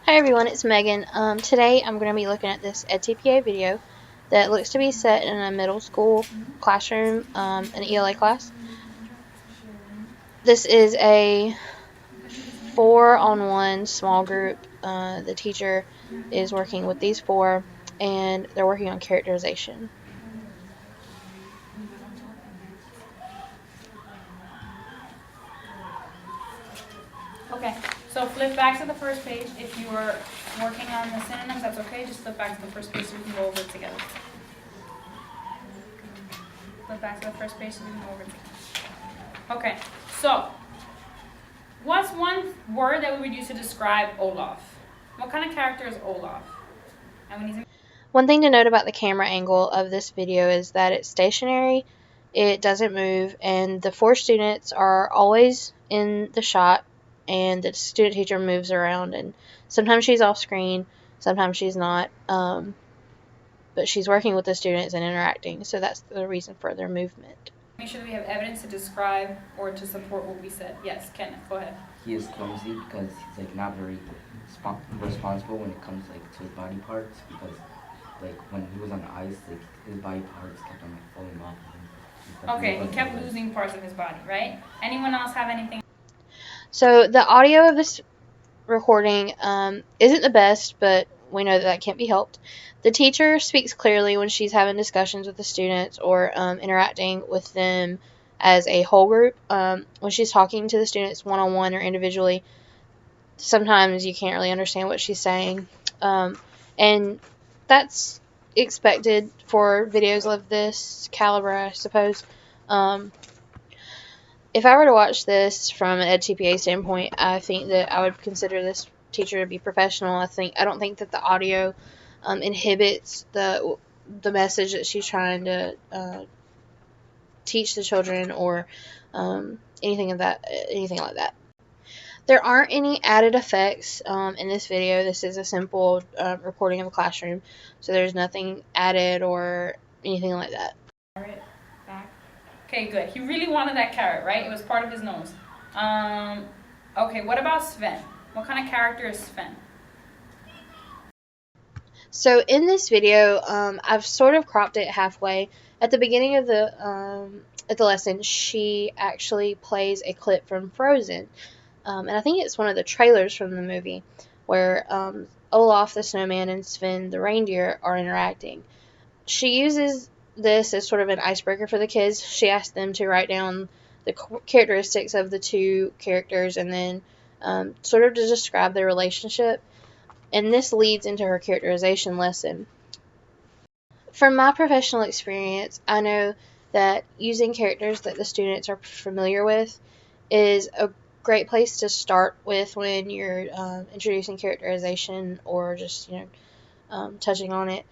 Hi everyone, it's Megan. Today I'm going to be looking at this edTPA video that looks to be set in a middle school classroom, an ELA class. This is a 4-on-1 small group. The teacher is working with these four and they're working on characterization. Okay, so flip back to the first page. If you were working on the synonyms, that's okay. Just flip back to the first page so we can go over it together. Flip back to the first page so we can go over it together. Okay, so what's one word that we would use to describe Olaf? What kind of character is Olaf? And we need to... One thing to note about the camera angle of this video is that it's stationary, it doesn't move, and the four students are always in the shot, and the student teacher moves around, and sometimes she's off screen, sometimes she's not, but she's working with the students and interacting, so that's the reason for their movement. Make sure that we have evidence to describe or to support what we said. Yes, Kenneth, go ahead. He is clumsy because he's not very responsible when it comes to his body parts, because when he was on the ice, his body parts kept on falling off of him. Okay, he kept losing parts of his body, right? Anyone else have anything? So the audio of this recording isn't the best, but we know that can't be helped. The teacher speaks clearly when she's having discussions with the students or interacting with them as a whole group. When she's talking to the students one-on-one or individually, sometimes you can't really understand what she's saying. And that's expected for videos of this caliber, I suppose. If I were to watch this from an edTPA standpoint, I think that I would consider this teacher to be professional. I don't think that the audio inhibits the message that she's trying to teach the children or anything like that. There aren't any added effects in this video. This is a simple recording of a classroom, so there's nothing added or anything like that. Okay, good. He really wanted that carrot, right? It was part of his nose. Okay, what about Sven? What kind of character is Sven? So in this video, I've sort of cropped it halfway. At the beginning of the lesson, she actually plays a clip from Frozen. And I think it's one of the trailers from the movie where Olaf the snowman and Sven the reindeer are interacting. She uses this as sort of an icebreaker for the kids. She asks them to write down the characteristics of the two characters and then sort of to describe their relationship. And this leads into her characterization lesson. From my professional experience, I know that using characters that the students are familiar with is a great place to start with when you're introducing characterization or just touching on it.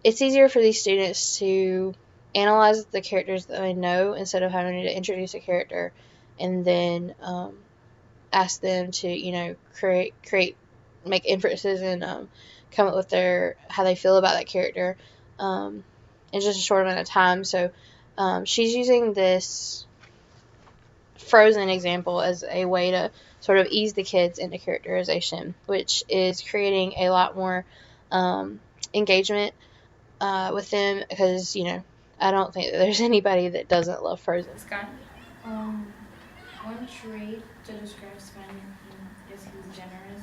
It's easier for these students to analyze the characters that they know instead of having to introduce a character and then ask them to make inferences and come up with how they feel about that character in just a short amount of time. So she's using this Frozen example as a way to sort of ease the kids into characterization, which is creating a lot more engagement with them, because I don't think that there's anybody that doesn't love Frozen. Scott? One trait to describe Sven is he's generous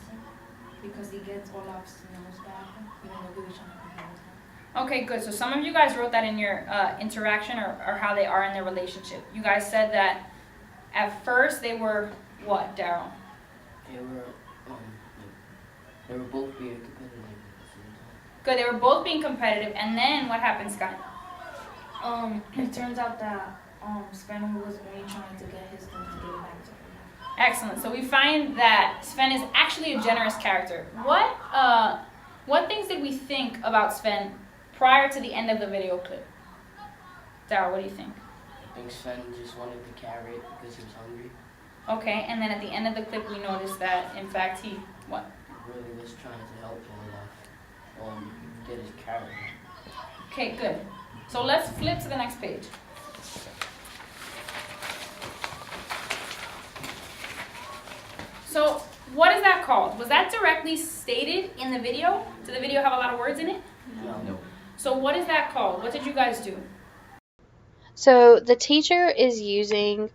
because he gets Olaf's nose back, even though he was trying to compare with him. Okay, good. So some of you guys wrote that in your interaction or how they are in their relationship. You guys said that at first they were what, Daryl? They were both being competitive at the same time. Good, they were both being competitive, and then what happened, Scott? It turns out that Sven was only trying to get his thing to give it back to him. Excellent. So we find that Sven is actually a generous character. What things did we think about Sven prior to the end of the video clip? Daryl, what do you think? I think Sven just wanted the carrot because he was hungry. Okay, and then at the end of the clip we noticed that in fact he what? He really was trying to help Olaf get his carrot. Okay, good. So let's flip to the next page. So What is that called? Was that directly stated in the video? Did the video have a lot of words in it? No. So what is that called? What did you guys do? So the teacher is using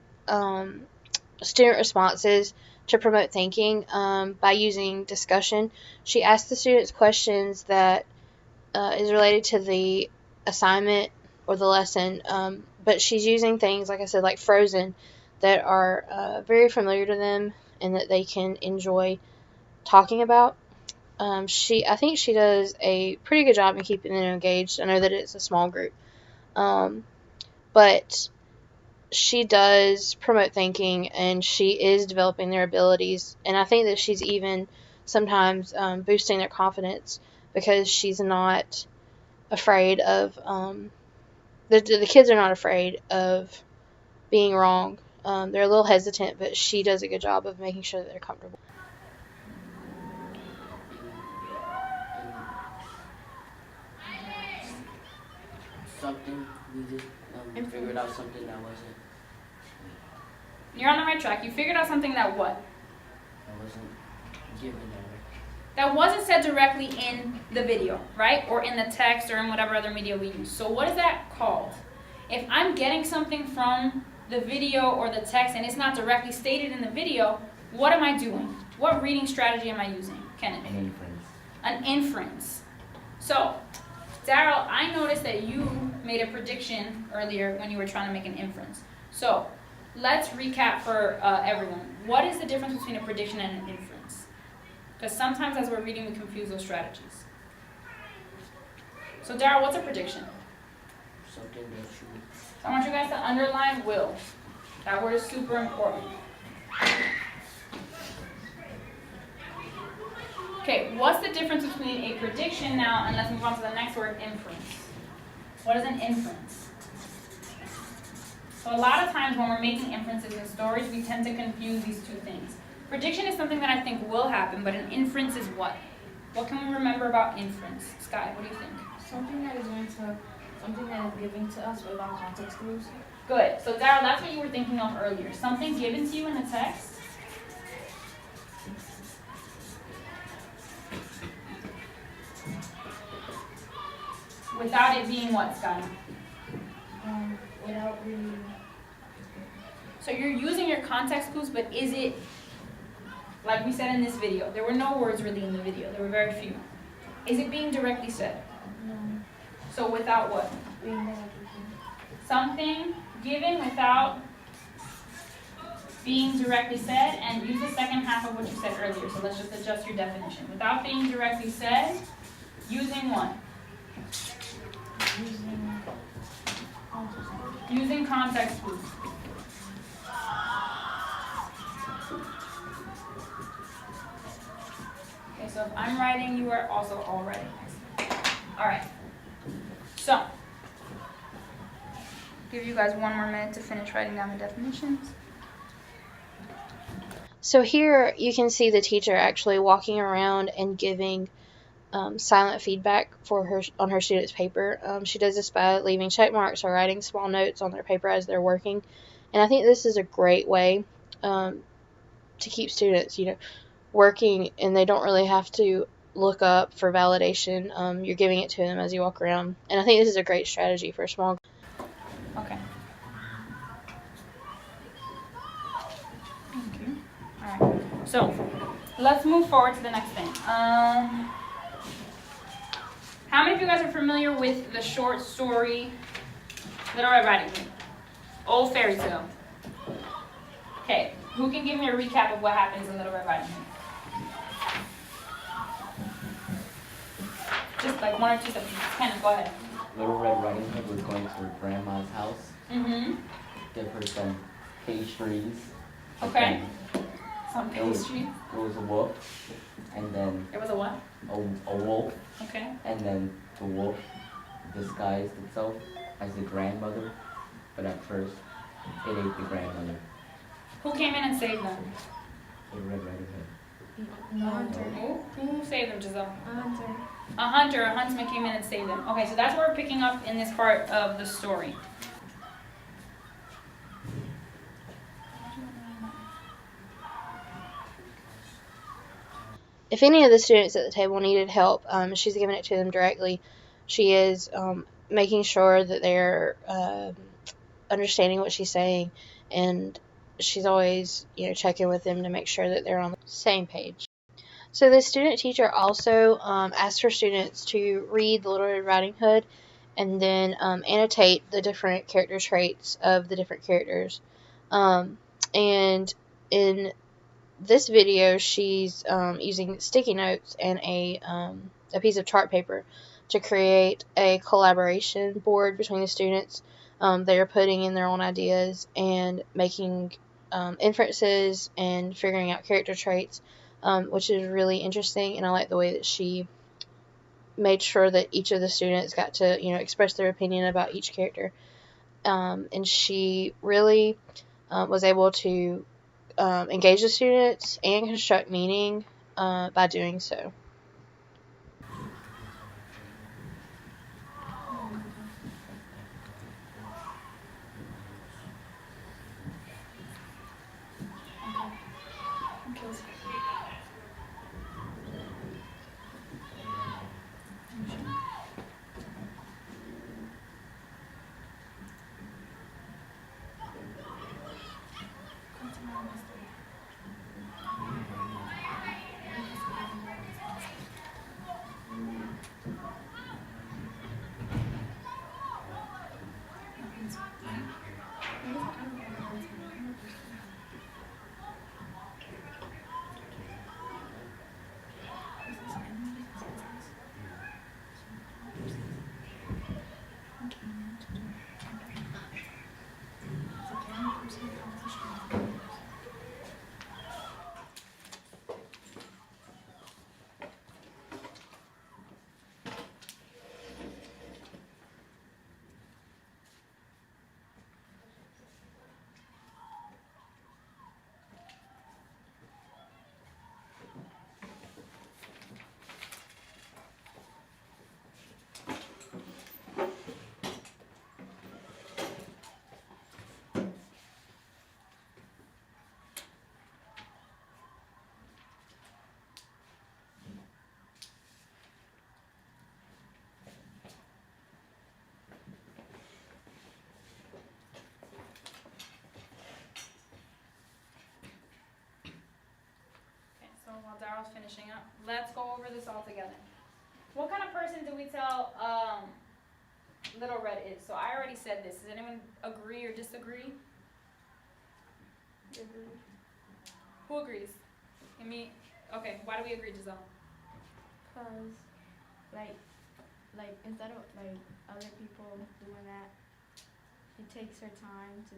student responses to promote thinking by using discussion. She asks the students questions that is related to the assignment or the lesson, but she's using things, like I said, like Frozen, that are very familiar to them and that they can enjoy talking about. I think she does a pretty good job in keeping them engaged. I know that it's a small group, but she does promote thinking and she is developing their abilities. And I think that she's even sometimes boosting their confidence because she's not afraid of the kids are not afraid of being wrong. They're a little hesitant, but she does a good job of making sure that they're comfortable. Something we just figured out something that wasn't You're on the right track. You figured out something that what? given That wasn't said directly in the video, right? Or in the text or in whatever other media we use. So what is that called? If I'm getting something from the video or the text and it's not directly stated in the video, what am I doing? What reading strategy am I using, Kenneth? An inference. An inference. So, Daryl, I noticed that you made a prediction earlier when you were trying to make an inference. So, let's recap for everyone. What is the difference between a prediction and an inference? Because sometimes as we're reading, we confuse those strategies. So, Daryl, what's a prediction? something that you So I want you guys to underline will. That word is super important. Okay, what's the difference between a prediction now, and let's move on to the next word, inference. What is an inference? So a lot of times when we're making inferences in stories, we tend to confuse these two things. Prediction is something that I think will happen, but an inference is what? What can we remember about inference? Sky, what do you think? Something that is given to us without context clues. Good. So Daryl, that's what you were thinking of earlier. Something given to you in the text. Without it being what, Sky? Without really. So you're using your context clues, but is it, like we said in this video, there were no words really in the video. There were very few. Is it being directly said? No. So without what? Being that Something given without being directly said, and use the second half of what you said earlier. So let's just adjust your definition. Without being directly said, using what? Using context clues. Okay, so if I'm writing, you are also all writing. All right. So, give you guys one more minute to finish writing down the definitions. So here you can see the teacher actually walking around and giving silent feedback on her students' paper. She does this by leaving check marks or writing small notes on their paper as they're working. And I think this is a great way to keep students, working, and they don't really have to look up for validation. You're giving it to them as you walk around. And I think this is a great strategy for a small group. Okay. Thank you. All right. So, let's move forward to the next thing. How many of you guys are familiar with the short story Little Red Riding Hood? Old fairy tale. Okay, who can give me a recap of what happens in Little Red Riding Hood? Just like one or two sentences. Kenneth, go ahead. Little Red Riding Hood was going to her grandma's house, Mm-hmm. give her some pastries. Okay. And Some It was- pastry. there was a wolf, and then It was a what? a wolf, Okay. and then the wolf disguised itself as the grandmother, but at first it ate the grandmother. Who came in and saved them? Little Red Riding Hood. No. Hunter. Who saved them, Giselle? Hunter. A huntsman came in and saved them. Okay, so that's what we're picking up in this part of the story. if any of the students at the table needed help, she's giving it to them directly. She is making sure that they're understanding what she's saying, and she's always, checking with them to make sure that they're on the same page. So the student teacher also asked her students to read the Little Red Riding Hood and then annotate the different character traits of the different characters. And in this video, she's using sticky notes and a piece of chart paper to create a collaboration board between the students. They are putting in their own ideas and making inferences and figuring out character traits, which is really interesting. And I like the way that she made sure that each of the students got to, express their opinion about each character. And she really was able to engage the students and construct meaning by doing so. So while Daryl's finishing up, let's go over this all together. What kind of person do we tell Little Red is? So I already said this. Does anyone agree or disagree? Who agrees? Give me. Okay. Why do we agree, Giselle? Cause, like instead of like other people doing that, she takes her time to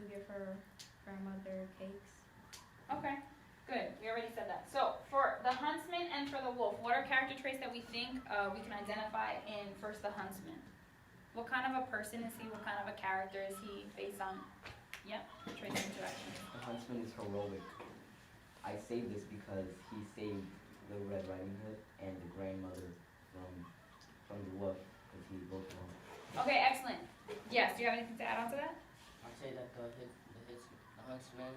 give her grandmother cakes. Okay. Good. We already said that. So for the huntsman and for the wolf, what are character traits that we think we can identify in first the huntsman? What kind of a person is he? What kind of a character is he based on? Yep. Traits of interaction. The huntsman is heroic. I say this because he saved Little Red Riding Hood and the grandmother from the wolf because he broke them. Okay. Excellent. Yes. Do you have anything to add on to that? I say that the huntsman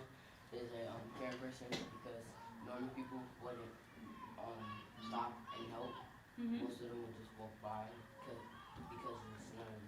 is a fair person because normal people wouldn't stop and help. Mm-hmm. Most of them would just walk by because it's none of